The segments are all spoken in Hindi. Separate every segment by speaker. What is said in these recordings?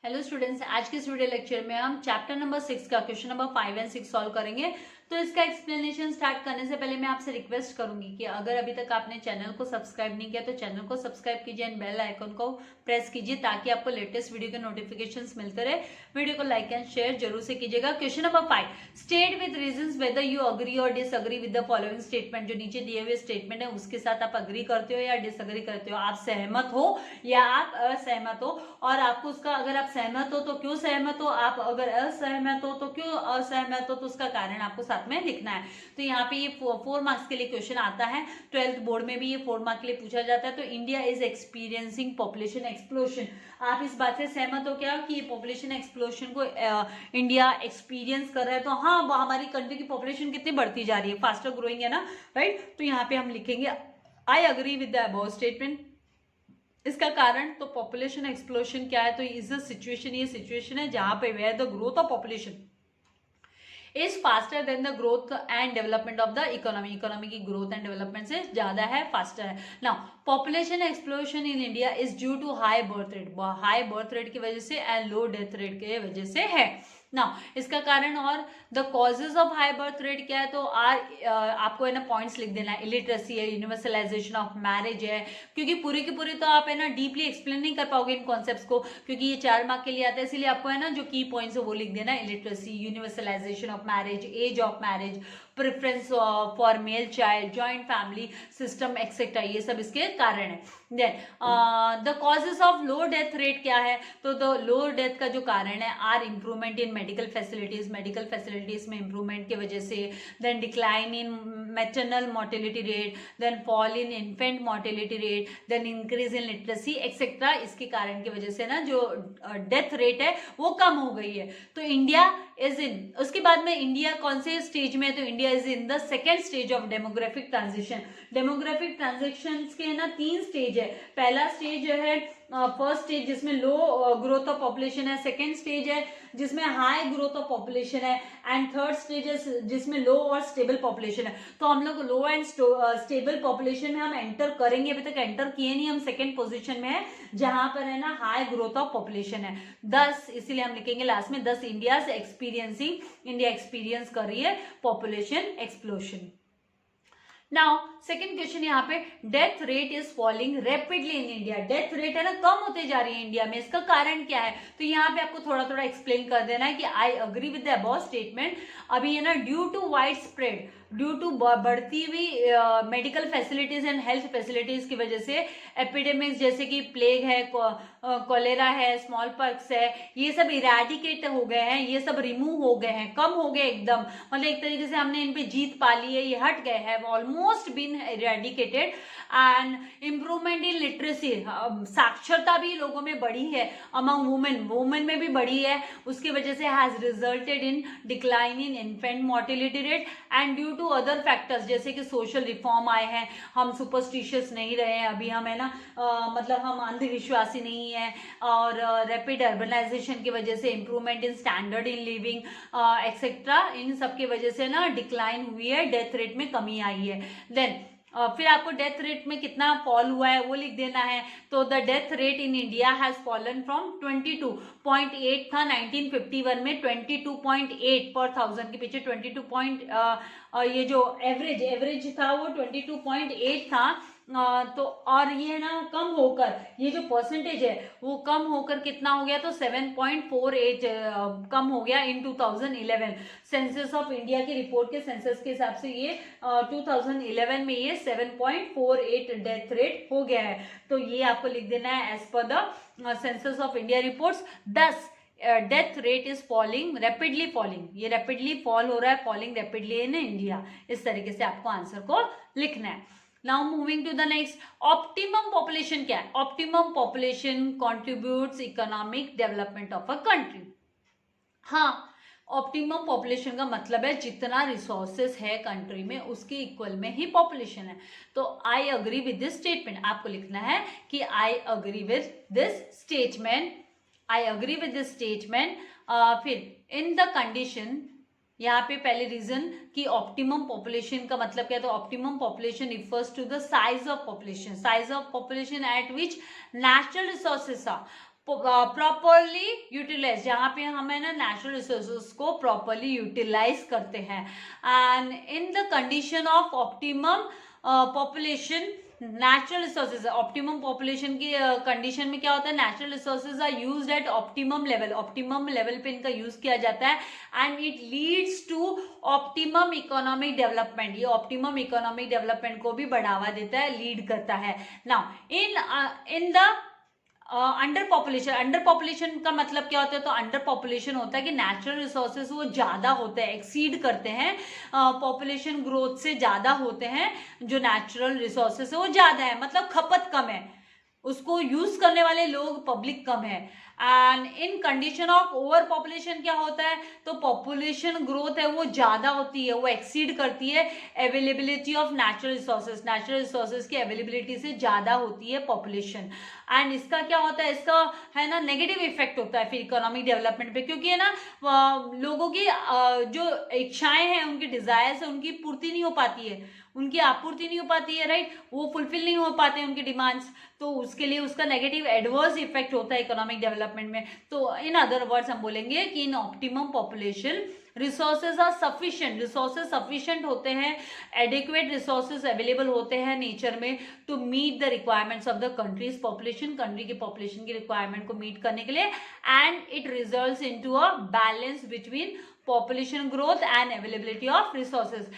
Speaker 1: हेलो स्टूडेंट्स, आज के इस वीडियो लेक्चर में हम चैप्टर नंबर 6 का क्वेश्चन नंबर 5 एंड 6 सॉल्व करेंगे। तो इसका एक्सप्लेनेशन स्टार्ट करने से पहले मैं आपसे रिक्वेस्ट करूंगी कि अगर अभी तक आपने चैनल को सब्सक्राइब नहीं किया तो चैनल को सब्सक्राइब कीजिए एंड बेल आइकन को प्रेस कीजिए ताकि आपको लेटेस्ट वीडियो के नोटिफिकेशंस मिलते रहे। वीडियो को लाइक एंड शेयर जरूर से कीजिएगा। Question number 5, state with reasons whether you agree और disagree with the following statement. जो नीचे दिए हुए स्टेटमेंट है उसके साथ आप अग्री करते हो या डिसअग्री करते हो, आप सहमत हो या आप असहमत हो, और आपको उसका अगर आप सहमत हो तो क्यों सहमत हो, आप अगर असहमत हो तो क्यों असहमत हो, तो उसका कारण आपको साथ में लिखना है। तो यहाँ पे ये 4 मार्क्स के लिए क्वेश्चन आता है। 12th बोर्ड में भी ये 4 मार्क्स के लिए पूछा जाता है। तो India is experiencing population explosion. आप इस बात से सहमत हो क्या कि ये पॉपुलेशन एक्सप्लोशन को इंडिया एक्सपीरियंस कर रहा है? तो हाँ, हमारी कंट्री की पॉपुलेशन कितनी बढ़ती जा रही है, फास्टर ग्रोइंग है ना, राइट। तो यहाँ पे हम लिखेंगे I agree with the above statement. इसका कारण, तो पॉपुलेशन एक्सप्लोशन क्या है, तो इज अ सिचुएशन, ये सिचुएशन है जहां पे where the growth of population is faster than the growth and development of the economy. Economy की ग्रोथ एंड डेवलपमेंट से ज्यादा है, फास्टर है। Now population explosion in India is due to high birth rate, high birth rate की वजह से एंड लो डेथ रेट के वजह से है। नाउ इसका कारण और the causes of high birth rate क्या है, तो आपको है ना पॉइंट्स लिख देना है। इलिटरेसी है, यूनिवर्सलाइजेशन ऑफ मैरिज है, क्योंकि पूरी की पूरी तो आप है ना डीपली एक्सप्लेन नहीं कर पाओगे इन कॉन्सेप्ट्स को, क्योंकि ये 4 मार्क के लिए आता है। इसलिए आपको है ना जो की पॉइंट्स है वो लिख देना है। Illiteracy, universalization of marriage, age of marriage, preference for male child, joint family system etcetera, ये सब इसके कारण है। Then the causes of low death rate क्या है, तो द लो डेथ का जो कारण है are improvement in medical facilities, medical facilities में इंप्रूवमेंट की वजह से। Then decline in maternal mortality rate, then fall in infant mortality rate, then increase in literacy etcetera. इसके कारण की वजह से ना जो डेथ रेट है वो कम हो गई है। तो इंडिया इज इन, उसके बाद में इंडिया कौन से स्टेज में है, तो India is in the second stage of demographic transition. Demographic transition के ना 3 स्टेज है। पहला स्टेज है फर्स्ट स्टेज जिसमें लो ग्रोथ ऑफ पॉपुलेशन है, सेकेंड स्टेज है जिसमें हाई ग्रोथ ऑफ पॉपुलेशन है, एंड थर्ड स्टेज है जिसमें लो और स्टेबल पॉपुलेशन है। तो हम लोग लो एंड स्टेबल पॉपुलेशन में हम एंटर करेंगे, अभी तक एंटर किए नहीं, हम सेकेंड पोजीशन में है जहां पर है ना हाई ग्रोथ ऑफ पॉपुलेशन है 10। इसीलिए हम लिखेंगे लास्ट में 10 इंडिया एक्सपीरियंसिंग, इंडिया एक्सपीरियंस कर रही है population explosion. Now second question यहाँ पे, death rate is falling rapidly in India. Death rate है ना कम होते जा रही है इंडिया में, इसका कारण क्या है, तो यहाँ पे आपको थोड़ा थोड़ा एक्सप्लेन कर देना है कि I agree with the above statement. अभी है ना due to wide spread, due to बढ़ती हुई medical facilities and health facilities की वजह से एपिडेमिक्स जैसे कि प्लेग है, कॉलेरा है, स्मॉल पॉक्स है, ये सब इरेडिकेट हो गए हैं, ये सब रिमूव हो गए हैं, कम हो गए एकदम, मतलब एक तरीके से हमने इन पे जीत पा ली है, ये हट गए हैं, almost been eradicated. And improvement in literacy, साक्षरता भी लोगों में बढ़ी है, अमंग वुमेन में भी बढ़ी है, उसकी वजह से has resulted in decline in infant mortality rate and due to other factors जैसे कि सोशल रिफॉर्म आए हैं, हम सुपरस्टिशियस नहीं रहे हैं अभी, हम है ना मतलब हम अंधविश्वासी नहीं है, और रैपिड अर्बनाइजेशन की वजह से improvement in standard in living etcetera, इन सब की वजह से ना डिक्लाइन हुई है, डेथ रेट में कमी आई है। देन फिर आपको डेथ रेट में कितना फॉल हुआ है वो लिख देना है। तो the death rate in India has fallen from 22.8 था 1951 में, 22.8 पर 1000 के पीछे 22 ये जो एवरेज था वो 22.8 था। तो और ये ना कम होकर, ये जो परसेंटेज है वो कम होकर कितना हो गया, तो 7.48 कम हो गया इन 2011 सेंसस ऑफ इंडिया की रिपोर्ट के सेंसस के हिसाब से। ये 2011 में ये 7.48 डेथ रेट हो गया है। तो ये आपको लिख देना है as per the census of India reports. 10 death rate is falling, rapidly falling, ये रैपिडली फॉल हो रहा है, फॉलिंग रैपिडली इन इंडिया। इस तरीके से आपको आंसर को लिखना है। Now moving to the next, optimum population क्या है? Optimum population contributes economic development of a country. हाँ, ऑप्टिमम पॉपुलेशन का मतलब है जितना रिसोर्सेस है कंट्री में उसके इक्वल में ही पॉपुलेशन है। तो आई अग्री विद दिस स्टेटमेंट, आपको लिखना है कि I agree with this statement, I agree with this statement. फिर इन द कंडीशन, यहाँ पे पहले रीजन कि ऑप्टिमम पॉपुलेशन का मतलब क्या है, तो optimum population refers to the size of population, size of population at which natural resources are properly utilize, जहाँ पे हम है ना नेचुरल रिसोर्सेज को प्रॉपरली यूटिलाइज करते हैं। And in the condition of optimum population natural resources, optimum population की कंडीशन में क्या होता है, natural resources are used at optimum level पे इनका यूज किया जाता है and it leads to optimum economic development. ये ऑप्टिमम इकोनॉमिक डेवलपमेंट को भी बढ़ावा देता है, लीड करता है। Now in the under population का मतलब क्या होता है, तो अंडर पॉपुलेशन होता है कि नेचुरल रिसोर्सेज वो ज्यादा होते हैं, एक्सीड करते हैं, पॉपुलेशन ग्रोथ से ज्यादा होते हैं। जो नेचुरल रिसोर्सेज है वो ज्यादा है, मतलब खपत कम है, उसको यूज करने वाले लोग पब्लिक कम है। And in condition of over population क्या होता है, तो पॉपुलेशन ग्रोथ है वो ज्यादा होती है, वो एक्सीड करती है अवेलेबिलिटी ऑफ नेचुरल रिसोर्सेज की अवेलेबिलिटी से ज्यादा होती है पॉपुलेशन। एंड इसका क्या होता है, इसका है ना नेगेटिव इफेक्ट होता है फिर इकोनॉमिक डेवलपमेंट पे, क्योंकि है ना लोगों की जो इच्छाएं हैं, उनकी डिजायर्स है, उनकी पूर्ति नहीं हो पाती है, उनकी आपूर्ति नहीं हो पाती है, राइट, वो फुलफिल नहीं हो पाते हैं उनकी डिमांड्स, तो उसके लिए उसका नेगेटिव एडवर्स इफेक्ट होता है इकोनॉमिक डेवलपमेंट में। तो इन अदर वर्ड्स हम बोलेंगे कि in optimum population resources are sufficient, resources sufficient होते हैं, एडिक्वेट रिसोर्सेज अवेलेबल होते हैं नेचर में to meet the requirements of the country's population, country की पॉपुलेशन की रिक्वायरमेंट को मीट करने के लिए। And it results into a balance between population growth and availability of resources.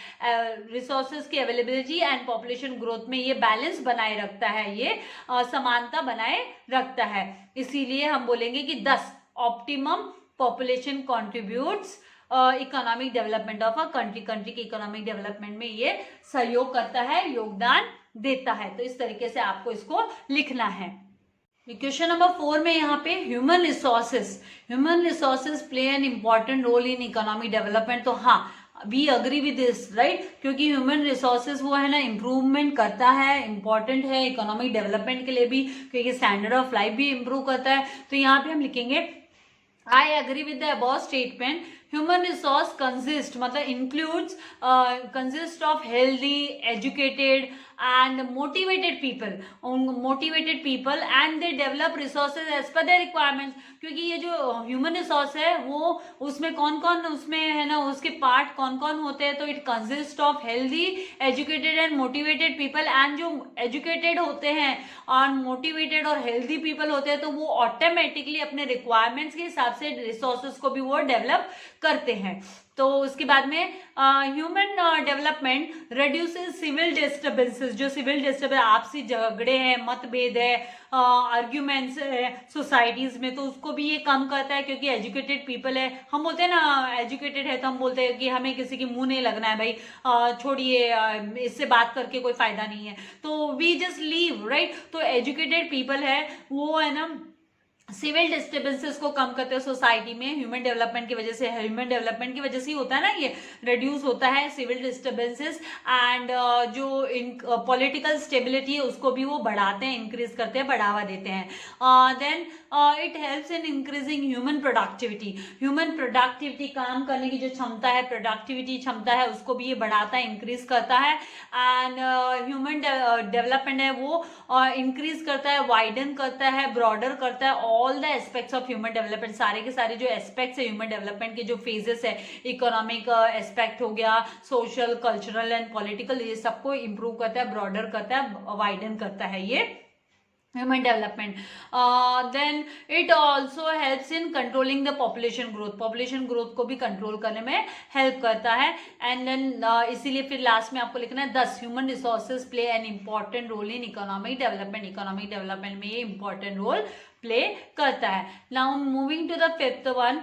Speaker 1: Resources की अवेलेबिलिटी एंड पॉपुलेशन ग्रोथ में ये बैलेंस बनाए रखता है, ये समानता बनाए रखता है। इसीलिए हम बोलेंगे कि 10 optimum population contributes economic development of a country, country के इकोनॉमिक डेवलपमेंट में ये सहयोग करता है, योगदान देता है। तो इस तरीके से आपको इसको लिखना है। क्वेश्चन नंबर 4 में यहाँ पे human resources play an important role in economic development. तो हाँ, we agree with this, right, क्योंकि ह्यूमन रिसोर्सेज वो है ना इम्प्रूवमेंट करता है, इंपॉर्टेंट है इकोनॉमिक डेवलपमेंट के लिए भी, क्योंकि स्टैंडर्ड ऑफ लाइफ भी इंप्रूव करता है। तो यहाँ पे हम लिखेंगे I agree with the above statement. Human resource consist मतलब includes consist of healthy, educated and motivated people and they develop resources as per their requirements। क्योंकि ये जो ह्यूमन रिसोर्स है वो उसमें कौन कौन उसमें है ना, उसके पार्ट कौन कौन होते हैं, तो it consist of healthy, educated and motivated people. And जो एजुकेटेड होते हैं और मोटिवेटेड और हेल्दी पीपल होते हैं तो वो ऑटोमेटिकली अपने रिक्वायरमेंट्स के हिसाब से रिसोर्सेज को भी वो डेवलप करते हैं। तो उसके बाद में human development reduces civil disturbances, जो सिविल डिस्टर्बेंस, आपसी झगड़े हैं, मतभेद है, आर्ग्यूमेंट्स है सोसाइटीज में, तो उसको भी ये कम करता है। क्योंकि एजुकेटेड पीपल है, हम बोलते हैं ना एजुकेटेड है तो हम बोलते हैं कि हमें किसी की मुंह नहीं लगना है, भाई छोड़िए, इससे बात करके कोई फायदा नहीं है, तो वी जस्ट लीव, राइट। तो एजुकेटेड पीपल है वो है ना सिविल डिस्टर्बेंसेस को कम करते हैं सोसाइटी में, ह्यूमन डेवलपमेंट की वजह से, ह्यूमन डेवलपमेंट की वजह से ही होता है ना, ये रिड्यूस होता है सिविल डिस्टर्बेंसेस। एंड जो पॉलिटिकल स्टेबिलिटी है उसको भी वो बढ़ाते हैं, इंक्रीज करते हैं, बढ़ावा देते हैं। Then it helps in increasing human productivity, काम करने की जो क्षमता है, प्रोडक्टिविटी क्षमता है, उसको भी ये बढ़ाता है, इंक्रीज करता है। एंड ह्यूमन डेवलपमेंट है वो इंक्रीज करता है, वाइडन करता है, ब्रॉडर करता है all the aspects of human development. सारे के सारे जो एस्पेक्ट्स है ह्यूमन डेवलपमेंट के, जो फेजेस है, इकोनॉमिक एस्पेक्ट हो गया, सोशल, कल्चरल एंड पॉलिटिकल, ये सबको इंप्रूव करता है, ब्रॉडर करता है, वाइडन करता है ये human development. Then it also helps in controlling the population growth को भी कंट्रोल करने में हेल्प करता है। एंड देन इसीलिए फिर लास्ट में आपको लिखना है 10 human resources play an important role in economic development में ये इंपॉर्टेंट रोल प्ले करता है। Now moving to the 5th one,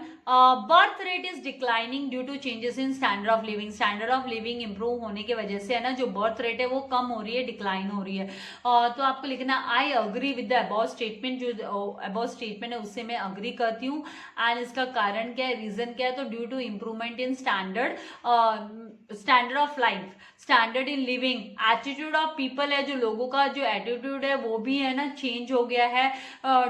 Speaker 1: birth rate is declining due to changes in standard of living improve होने की वजह से है ना, जो बर्थ रेट है वो कम हो रही है, डिक्लाइन हो रही है। तो आपको लिखना आई agree with the above statement, जो अबव स्टेटमेंट है उससे मैं अग्री करती हूँ। एंड इसका कारण क्या है, रीजन क्या है, तो due to improvement in standard of life, standard in living, attitude of people है, जो लोगों का जो एटीट्यूड है वो भी है ना चेंज हो गया है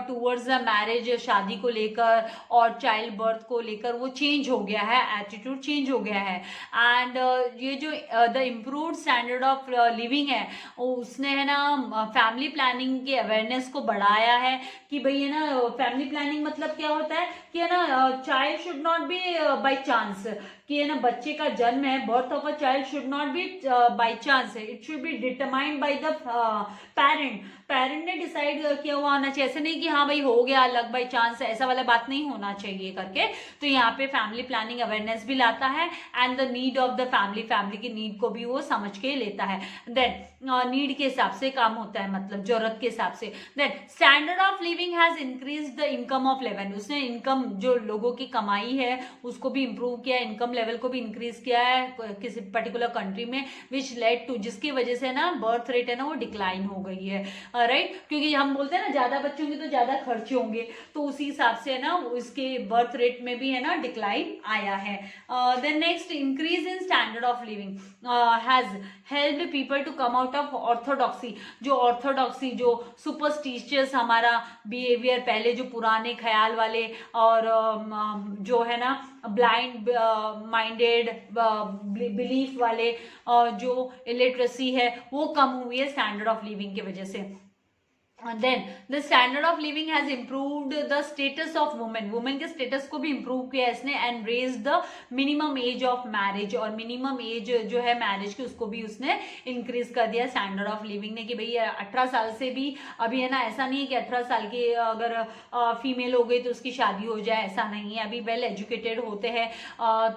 Speaker 1: टूवर्ड्स द मैरिज, शादी को लेकर और चाइल्ड बर्थ को लेकर वो चेंज हो गया है, एटीट्यूड चेंज हो गया है। एंड ये जो the improved standard of living है उसने है ना फैमिली प्लानिंग की अवेयरनेस को बढ़ाया है कि भाई है ना फैमिली प्लानिंग मतलब क्या होता है कि है ना child should not be by chance, कि है ना बच्चे का जन्म है, birth of a child should not be by chance है, it should be determined by the parent ने डिसाइड किया हुआ होना चाहिए, ऐसे नहीं कि हाँ भाई हो गया लग बाय चांस, ऐसा वाला बात नहीं होना चाहिए करके। तो यहाँ पे फैमिली प्लानिंग अवेयरनेस भी लाता है and the need of the family की नीड को भी वो समझ के लेता है। देन नीड के हिसाब से काम होता है, मतलब जरूरत के हिसाब से। Then standard of living has increase the income of level, उसने इनकम जो लोगों की कमाई है उसको भी इंप्रूव किया, इनकम लेवल को भी इंक्रीज किया है किसी पर्टिकुलर कंट्री में, विच लेड टू, जिसकी वजह से ना बर्थ रेट है ना वो डिक्लाइन हो गई है, राइट। क्योंकि हम बोलते हैं ना ज्यादा बच्चे होंगे तो ज्यादा खर्चे होंगे, तो उसी हिसाब से है ना उसके बर्थ रेट में भी है ना डिक्लाइन आया है। Then next, increase in standard of living has helped people to come out of orthodoxy, जो सुपरस्टिशियस हमारा बिहेवियर, पहले जो पुराने ख्याल वाले और जो है ना ब्लाइंड माइंडेड बिलीफ वाले जो इलिटरेसी है वो कम हुई है स्टैंडर्ड ऑफ लिविंग की वजह से। Then the standard of living has improved the status of women के status को भी improve किया इसने, and raised the minimum age of marriage, और minimum age जो है marriage की उसको भी उसने increase कर दिया standard of living ने, कि भाई 18 साल से भी अभी है ना ऐसा नहीं है कि 18 साल की अगर फीमेल हो गई तो उसकी शादी हो जाए, ऐसा नहीं है। अभी वेल एजुकेटेड होते हैं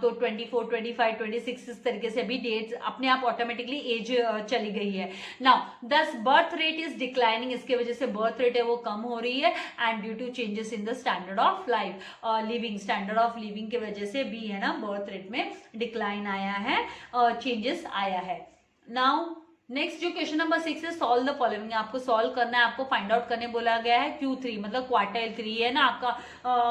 Speaker 1: तो 24, 25, 26 इस तरीके से अभी डेट्स अपने आप ऑटोमेटिकली एज चली गई है। नाउ दस बर्थ रेट इज डिक्लाइनिंग, इसके वजह से बर्थ रेट है वो कम हो रही है, and due to changes in the standard of life living, standard of living की वजह से भी है ना बर्थ रेट में डिक्लाइन आया है, चेंजेस आया है। नाउ नेक्स्ट जो क्वेश्चन नंबर 6 है, सॉल्व द फॉलोइंग, आपको सॉल्व करना है, आपको फाइंड आउट करने बोला गया है Q3 मतलब क्वार्टाइल 3 है ना आपका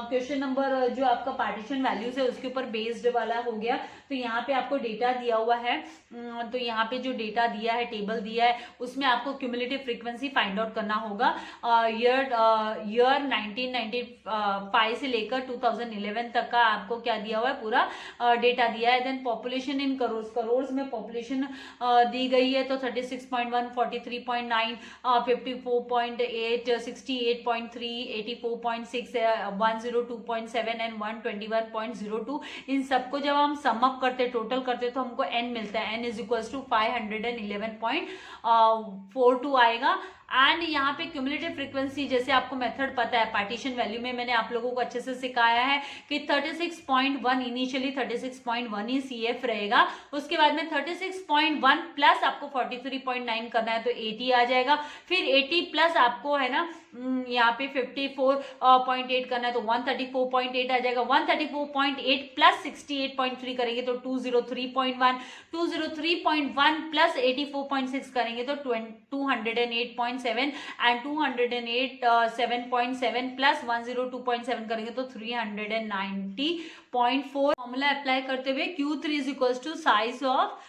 Speaker 1: क्वेश्चन नंबर, जो आपका पार्टीशन वैल्यूज है उसके ऊपर बेस्ड वाला हो गया। तो यहाँ पे आपको डेटा दिया हुआ है, तो यहाँ पे जो डेटा दिया है, टेबल दिया है, उसमें आपको क्यूमुलेटिव फ्रीक्वेंसी फाइंड आउट करना होगा। ईयर 1995 से लेकर 2011 तक का आपको क्या दिया हुआ है, पूरा डेटा दिया है। देन पॉपुलेशन इन करोड़ में पॉपुलेशन दी गई है, तो 36.1, 43.9, 54.8, 68.3, 84.6, 102.7 एंड 121.02, इन सबको जब हम सम अप करते, टोटल करते तो हमको n मिलता है, n इज इक्वल्स टू 511.42 आएगा। एंड यहाँ पे क्यूमुलेटिव फ्रीक्वेंसी, जैसे आपको मेथड पता है, पार्टीशन वैल्यू में मैंने आप लोगों को अच्छे से सिखाया है कि 36.1 इनिशियली 36.1 ही CF रहेगा, उसके बाद में 36.1 प्लस आपको 43.9 करना है तो 80 आ जाएगा, फिर 80 प्लस आपको है ना यहाँ पे 54.8 करना है तो 134.8 आ जाएगा, 134.8 प्लस 68.3 करेंगे तो 203.1, 203.1 प्लस 84.6 करेंगे तो 208.7 एंड 208.7.7 प्लस 102.7 करेंगे तो 390.4। फॉर्मूला अप्लाई करते हुए Q3 is equals to size of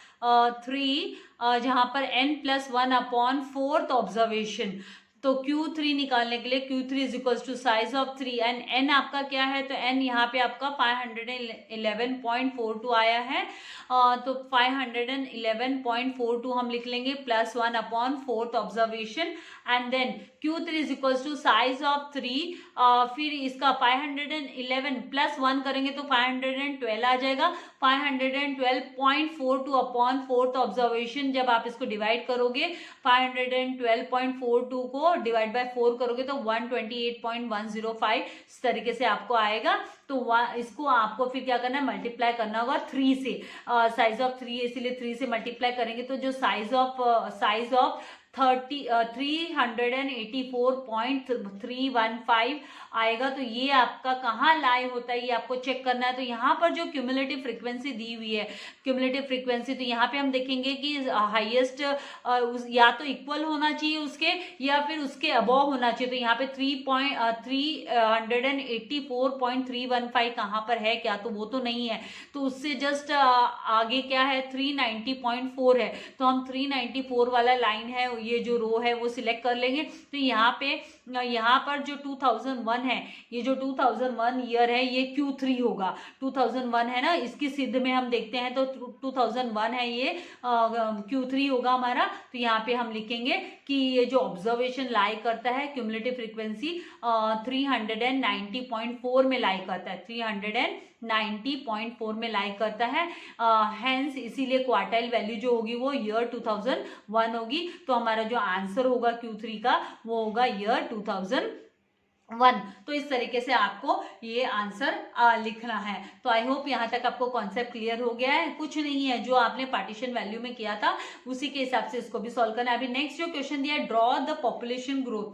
Speaker 1: 3 जहां पर n+1/4 ऑब्जर्वेशन, तो Q3 निकालने के लिए Q3 is equals to size of 3 and n आपका क्या है, तो n यहाँ पे आपका 511.42 आया है, तो 511.42 हम लिख लेंगे +1/4 observation, and then Q3 is equals to size of 3, फिर इसका 511 प्लस 1 करेंगे तो 512 आ जाएगा, 512.42/4 ऑब्जर्वेशन, जब आप इसको डिवाइड करोगे 512.42 को डिवाइड बाय 4 करोगे तो 128.105 इस तरीके से आपको आएगा। तो इसको आपको फिर क्या करना है, मल्टीप्लाई करना होगा 3 से, साइज ऑफ 3 इसीलिए 3 से मल्टीप्लाई करेंगे तो जो साइज ऑफ 384.315 आएगा। तो ये आपका कहाँ लाई होता है, ये आपको चेक करना है। तो यहाँ पर जो क्यूमुलेटिव फ्रीक्वेंसी दी हुई है, क्यूमुलेटिव फ्रीक्वेंसी, तो यहाँ पे हम देखेंगे कि हाईएस्ट या तो इक्वल होना चाहिए उसके, या फिर उसके अबव होना चाहिए। तो यहाँ पे 384.315 कहाँ पर है क्या, तो वो तो नहीं है। तो उससे जस्ट आगे क्या है, 390.4 है। तो हम 394 वाला लाइन है, ये जो रो है वो सिलेक्ट कर लेंगे। तो यहाँ पर जो 2001 है, ये जो 2001 ईयर है, ये Q3 होगा। 2001 है ना, इसकी सिद्ध में हम देखते हैं तो 2001 है, ये Q3 होगा हमारा। तो यहाँ पे हम लिखेंगे कि ये जो ऑब्जर्वेशन लाई करता है, क्यूमुलेटिव फ्रीक्वेंसी 390.4 में लाई करता है, 390.4 में लाई करता है। हेंस इसीलिए क्वार्टाइल वैल्यू जो होगी वो ईयर 2001 होगी। तो हमारा जो आंसर होगा Q3 का वो होगा ईयर 2001। तो इस तरीके से आपको ये आंसर लिखना है। तो आई होप यहाँ तक आपको कॉन्सेप्ट क्लियर हो गया है। कुछ नहीं है, जो आपने पार्टीशन वैल्यू में किया था उसी के हिसाब से इसको भी सॉल्व करना है। अभी नेक्स्ट जो क्वेश्चन दिया है, draw the population growth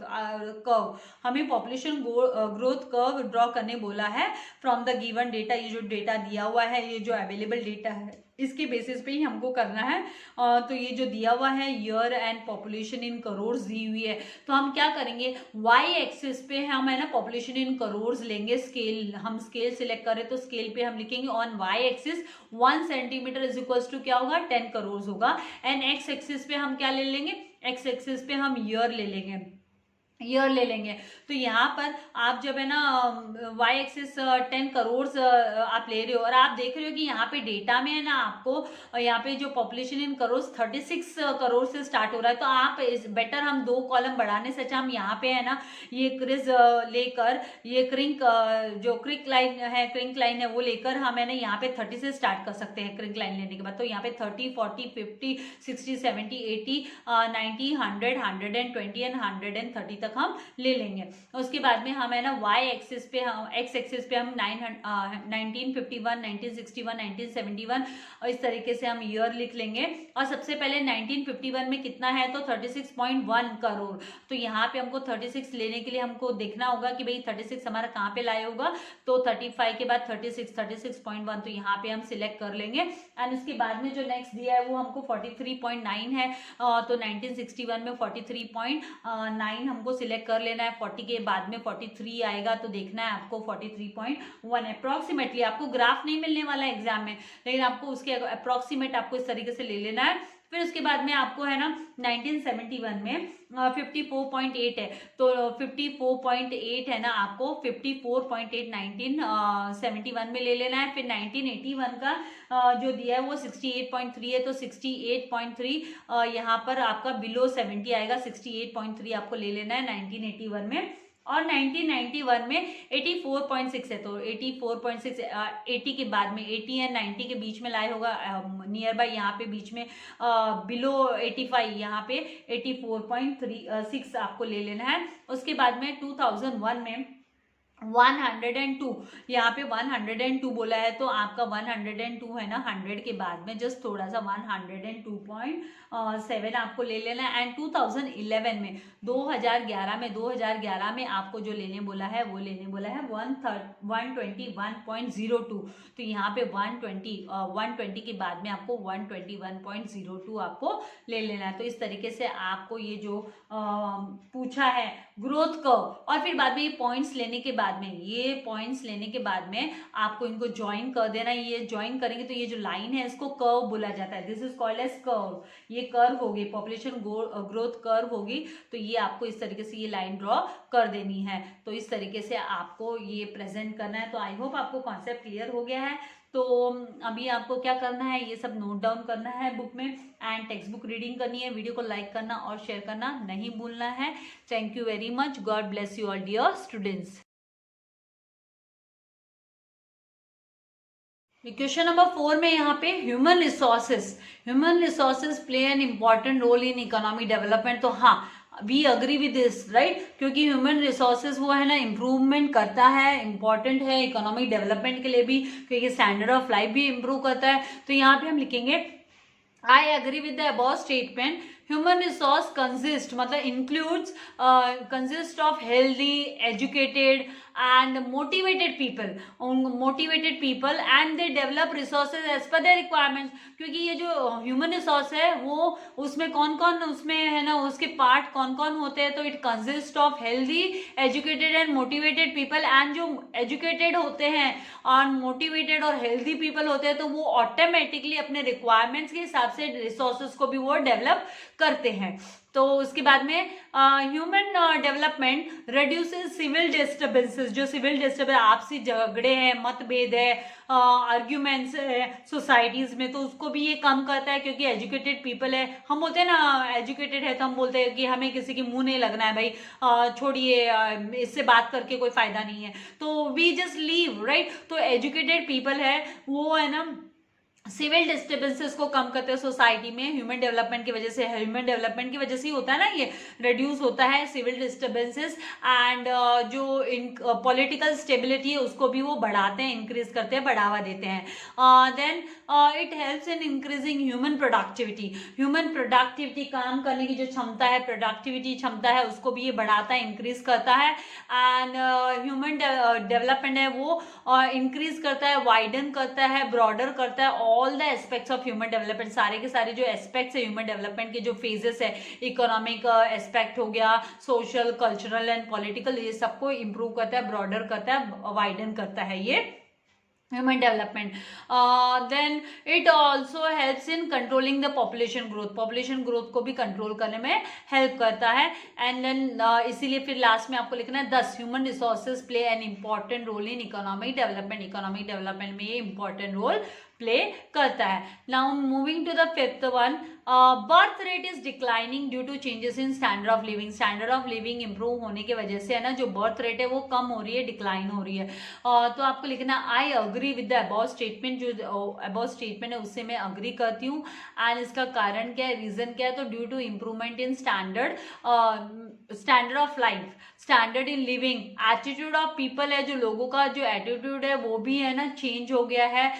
Speaker 1: curve. हमें पॉपुलेशन ग्रोथ कर्व ड्रॉ करने बोला है फ्रॉम द गिवन डेटा। ये जो डेटा दिया हुआ है, ये जो अवेलेबल डेटा है, इसके बेसिस पे ही हमको करना है। तो ये जो दिया हुआ है year and population in crore दी हुई है, तो हम क्या करेंगे, वाई एक्सिस पे हम है ना पॉपुलेशन इन करोड़ लेंगे। स्केल, हम स्केल सिलेक्ट करें तो स्केल पे हम लिखेंगे on Y axis 1 centimetre is equals to क्या होगा, 10 करोड़ होगा। एंड एक्स एक्सिस पे हम क्या ले लेंगे, एक्स एक्सिस पे हम ईयर ले लेंगे, ईयर ले लेंगे। तो यहाँ पर आप जब है ना वाई एक्सिस 10 करोड़ आप ले रहे हो, और आप देख रहे हो कि यहाँ पे डेटा में है ना आपको यहाँ पे जो पॉपुलेशन इन करोड़ 36 करोड़ से स्टार्ट हो रहा है। तो आप बेटर हम 2 कॉलम बढ़ाने से अच्छा हम यहाँ पे है ना ये क्रिज लेकर, ये क्रिंक जो क्रिक लाइन है, क्रिंक लाइन है, वो लेकर हम है ना यहाँ पे 30 से स्टार्ट कर सकते हैं क्रिंक लाइन लेने के बाद। तो यहाँ पे 30, 40, 50, 60, 70, 80, 90, 100, 120 एंड 130 तक हम ले लेंगे। उसके बाद में हम है ना वाई एक्सिस पे, हम एक्स एक्सिस पे हम 1951, 1961, 1971 और इस तरीके से हम ईयर लिख लेंगे। और सबसे पहले 1951 में कितना है, तो 36.1 करोड़। तो यहाँ पे हमको 36 लेने के लिए हमको देखना होगा कि भाई 36 हमारा कहाँ पे लाया होगा। तो 35 के बाद 36.1, तो यहाँ पे हम सिलेक्ट कर लेंगे। एंड उसके बाद में जो नेक्स्ट दिया है वो हमको 43.9 है। तो 1961 में 43.9 हमको सिलेक्ट कर लेना है। 40 के बाद में 43 आएगा, तो देखना है आपको 43.1 अप्रोक्सीमेटली। आपको ग्राफ नहीं मिलने वाला है एग्जाम में, लेकिन आपको उसके अप्रोक्सीमेट आपको इस तरीके से ले लेना है। फिर उसके बाद में आपको है ना 1971 में 54.8 है, तो 54.8 है ना, आपको 54.8 1971 में ले लेना है। फिर 1981 का जो दिया है वो 68.3 है, तो 68.3 यहाँ पर आपका बिलो 70 आएगा, 68.3 आपको ले लेना है 1981 में। और 1991 में 84.6 है, तो 84.6 80 के बाद में 80 एंड 90 के बीच में लाए होगा, नियर बाय यहाँ पे बीच में बिलो 85, यहाँ पे 84.6 आपको ले लेना है। उसके बाद में 2001 में 102, यहाँ पे 102 बोला है, तो आपका 102 है ना 100 के बाद में जस्ट थोड़ा सा 102.7 आपको ले लेना है। एंड 2011 में 2011 में आपको जो लेने बोला है वो लेने बोला है 121.02। तो यहाँ पे 120 के बाद में आपको 121.02 आपको ले लेना है। तो इस तरीके से आपको ये जो पूछा है ग्रोथ कर्व, और फिर बाद में ये पॉइंट्स लेने के बाद में आपको इनको ज्वाइन कर देना। ये ज्वाइन करेंगे तो ये जो लाइन है इसको कर्व बोला जाता है, this is called age curve. ये कर्व होगी, पॉपुलेशन ग्रोथ कर्व होगी, तो ये आपको इस तरीके से ये लाइन ड्रॉ कर देनी है। तो इस तरीके से आपको ये प्रेजेंट करना है। तो आई होप आपको कॉन्सेप्ट क्लियर हो गया है। तो अभी आपको क्या करना है, ये सब नोट डाउन करना है बुक में, एंड टेक्स्ट बुक रीडिंग करनी है। वीडियो को लाइक करना और शेयर करना नहीं भूलना है। Thank you very much. God bless you all dear students. Question number 4 में यहाँ पे human resources play an important role in economic development. तो हाँ, we agree with this, right, क्योंकि ह्यूमन रिसोर्सेज वो है ना इम्प्रूवमेंट करता है, इंपॉर्टेंट है इकोनॉमिक डेवलपमेंट के लिए भी, क्योंकि स्टैंडर्ड ऑफ लाइफ भी इम्प्रूव करता है। तो यहाँ पे हम लिखेंगे I agree with the above statement. Human resource consist मतलब includes consist of healthy, educated and motivated people. Motivated people and they develop resources as per their requirements. क्योंकि ये जो human resource है वो उसमें कौन कौन उसमें है ना, उसके पार्ट कौन कौन होते हैं, तो it consist of healthy, educated and motivated people. and जो educated होते हैं और motivated और healthy people होते हैं तो वो ऑटोमेटिकली अपने रिक्वायरमेंट्स के हिसाब से रिसोर्सेज को भी वो डेवलप करते हैं. तो उसके बाद में human development reduces civil disturbances. जो सिविल डिस्टर्बेंस, आपसी झगड़े हैं, मतभेद है, आर्ग्यूमेंट्स है सोसाइटीज में, तो उसको भी ये कम करता है. क्योंकि एजुकेटेड पीपल है, हम बोलते हैं ना एजुकेटेड है तो हम बोलते हैं कि हमें किसी की मुंह नहीं लगना है भाई, छोड़िए इससे बात करके कोई फायदा नहीं है, तो वी जस्ट लीव, राइट. तो एजुकेटेड पीपल है वो है ना सिविल डिस्टर्बेंसेस को कम करते हैं सोसाइटी में. ह्यूमन डेवलपमेंट की वजह से, ह्यूमन डेवलपमेंट की वजह से ही होता है ना, ये रिड्यूस होता है सिविल डिस्टर्बेंसेस. एंड जो इन पॉलिटिकल स्टेबिलिटी है उसको भी वो बढ़ाते हैं, इंक्रीज करते हैं, बढ़ावा देते हैं. Then it helps in increasing human productivity. Human productivity, काम करने की जो क्षमता है, प्रोडक्टिविटी क्षमता है, उसको भी ये बढ़ाता है, इंक्रीज करता है. एंड ह्यूमन डेवलपमेंट है वो इंक्रीज करता है, वाइडन करता है, ब्रॉडर करता है all the aspects of human development. सारे के सारे जो एस्पेक्ट्स है ह्यूमन डेवलपमेंट के, जो फेजेस है, इकोनॉमिक एस्पेक्ट हो गया, सोशल, कल्चरल एंड पॉलिटिकल, ये सबको इंप्रूव करता है, ब्रॉडर करता है, वाइडन करता है ये human development. Then it also helps in controlling the population growth. Population growth को भी कंट्रोल करने में हेल्प करता है. एंड देन इसीलिए फिर लास्ट में आपको लिखना है 10 human resources play an important role in economic development. Economic development में ये इंपॉर्टेंट रोल प्ले करता है. Now moving to the fifth one, birth rate is declining due to changes in standard of living. Standard of living improve होने की वजह से है ना, जो बर्थ रेट है वो कम हो रही है, डिक्लाइन हो रही है. तो आपको लिखना आई agree with the above statement. जो अबव स्टेटमेंट है उससे मैं अग्री करती हूँ. एंड इसका कारण क्या है, रीजन क्या है, तो due to improvement in standard of life, standard in living, attitude of people है, जो लोगों का जो एटीट्यूड है वो भी है ना चेंज हो गया है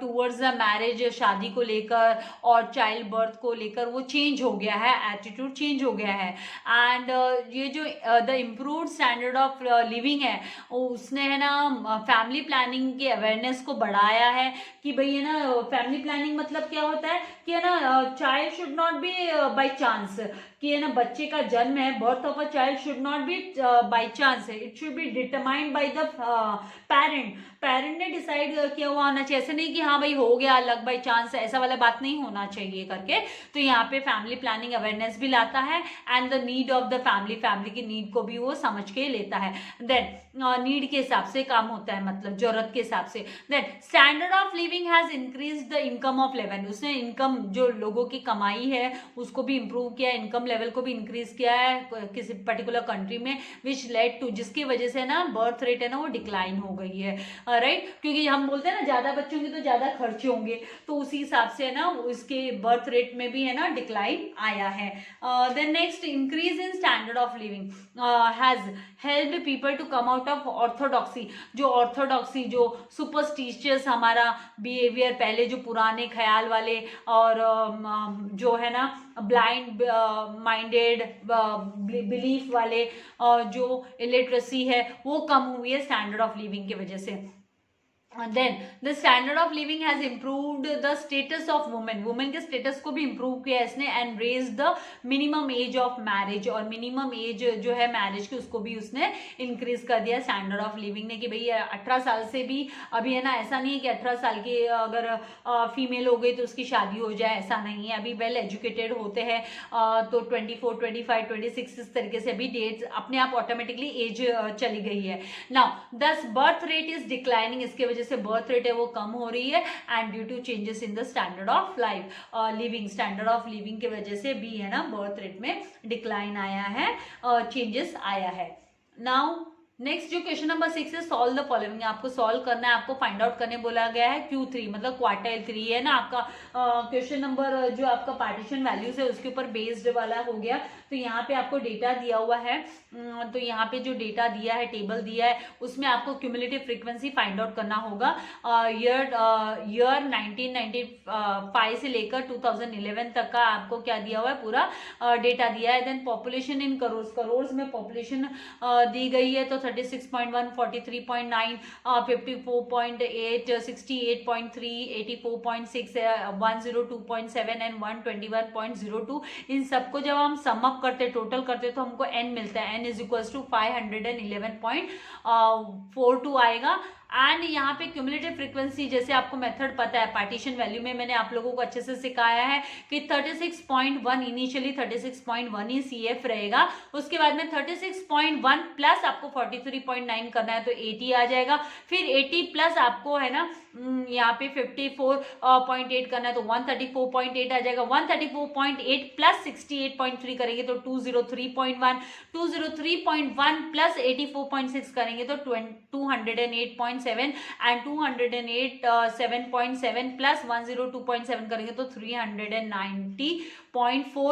Speaker 1: टूवर्ड्स द मैरिज, शादी को लेकर और चाइल्ड बर्थ को लेकर वो चेंज हो गया है, एटीट्यूड चेंज हो गया है. एंड ये जो the improved standard of living है उसने है ना फैमिली प्लानिंग की अवेयरनेस को बढ़ाया है. कि भाई है ना फैमिली प्लानिंग मतलब क्या होता है कि है ना child should not be by chance, कि है ना बच्चे का जन्म है, birth of a child should not be by chance है, it should be determined by the parent. Parent ने डिसाइड किया हुआ होना चाहिए. ऐसे नहीं कि हाँ भाई हो गया लग बाय चांस, ऐसा वाला बात नहीं होना चाहिए करके. तो यहाँ पे फैमिली प्लानिंग अवेयरनेस भी लाता है and the need of the family, family की नीड को भी वो समझ के लेता है. देन नीड के हिसाब से काम होता है, मतलब जरूरत के हिसाब से. Then standard of living has increase the income of level. उसने इनकम, जो लोगों की कमाई है उसको भी इंप्रूव किया, इनकम लेवल को भी इंक्रीज किया है किसी पर्टिकुलर कंट्री में, विच लेड टू, जिसकी वजह से ना बर्थ रेट है ना वो डिक्लाइन हो गई है, राइट. क्योंकि हम बोलते हैं ना ज्यादा बच्चे होंगे तो ज्यादा खर्चे होंगे, तो उसी हिसाब से है ना उसके बर्थ रेट में भी है ना डिक्लाइन आया है. Then next, increase in standard of living has help people to come out of orthodoxy. जो ऑर्थोडॉक्सी, जो सुपरस्टिशियस हमारा बिहेवियर, पहले जो पुराने ख्याल वाले और जो है ना ब्लाइंड माइंडेड बिलीफ वाले जो इलिटरेसी है वो कम हुई है स्टैंडर्ड ऑफ लिविंग की वजह से. Then the standard of living has improved the status of women. Women के स्टेटस को भी इम्प्रूव किया इसने and raise the minimum age of marriage. और मिनिमम एज जो है मैरिज की उसको भी उसने इंक्रीज कर दिया स्टैंडर्ड ऑफ लिविंग ने. कि भाई 18 साल से भी अभी है ना, ऐसा नहीं है कि 18 साल की अगर फीमेल हो गई तो उसकी शादी हो जाए, ऐसा नहीं है. अभी वेल एजुकेटेड होते हैं तो 24, 25, 26 इस तरीके से अभी डेट अपने आप ऑटोमेटिकली एज चली गई है. नाउ दस बर्थ रेट इज डिक्लाइनिंग. इसके वजह से बर्थ रेट है वो कम हो रही है and due to changes in the standard of life living. Standard of living की वजह से भी है ना बर्थ रेट में डिक्लाइन आया है, चेंजेस आया है. नाउ नेक्स्ट जो क्वेश्चन नंबर 6 है, सॉल्व द फॉलोइंग, आपको सॉल्व करना है, आपको फाइंड आउट करने बोला गया है Q3 मतलब क्वार्टाइल 3 है ना आपका क्वेश्चन नंबर, जो आपका पार्टीशन वैल्यूज है उसके ऊपर बेस्ड वाला हो गया। तो यहाँ पे आपको डेटा दिया हुआ है, तो यहाँ पे जो डेटा दिया है, टेबल दिया है, उसमें आपको क्यूमुलेटिव फ्रीक्वेंसी फाइंड आउट करना होगा। ईयर 1995 से लेकर 2011 तक का आपको क्या दिया हुआ है, पूरा डेटा दिया है। Then population in crore, crore में पॉपुलेशन दी गई है, तो 36.1, 43.9, 54.8, 68.3, 84.6, 102.7 एंड 121.02। इन सबको जब हम सम अप करते, टोटल करते, तो हमको n मिलता है, n इज इक्वल टू 511.42 आएगा। एंड यहाँ पे क्यूमुलेटिव फ्रीक्वेंसी, जैसे आपको मेथड पता है, पार्टीशन वैल्यू में मैंने आप लोगों को अच्छे से सिखाया है कि 36.1 इनिशियली 36.1 ही CF रहेगा, उसके बाद में 36.1 प्लस आपको 43.9 करना है तो 80 आ जाएगा, फिर 80 प्लस आपको है ना यहाँ पे 54.8 करना है तो 134.8 आ जाएगा, 134.8 प्लस 68.3 करेंगे तो 203.1, 203.1 प्लस 84.6 करेंगे तो 208.7 एंड 208.7.7 प्लस 102.7 करेंगे तो 390.4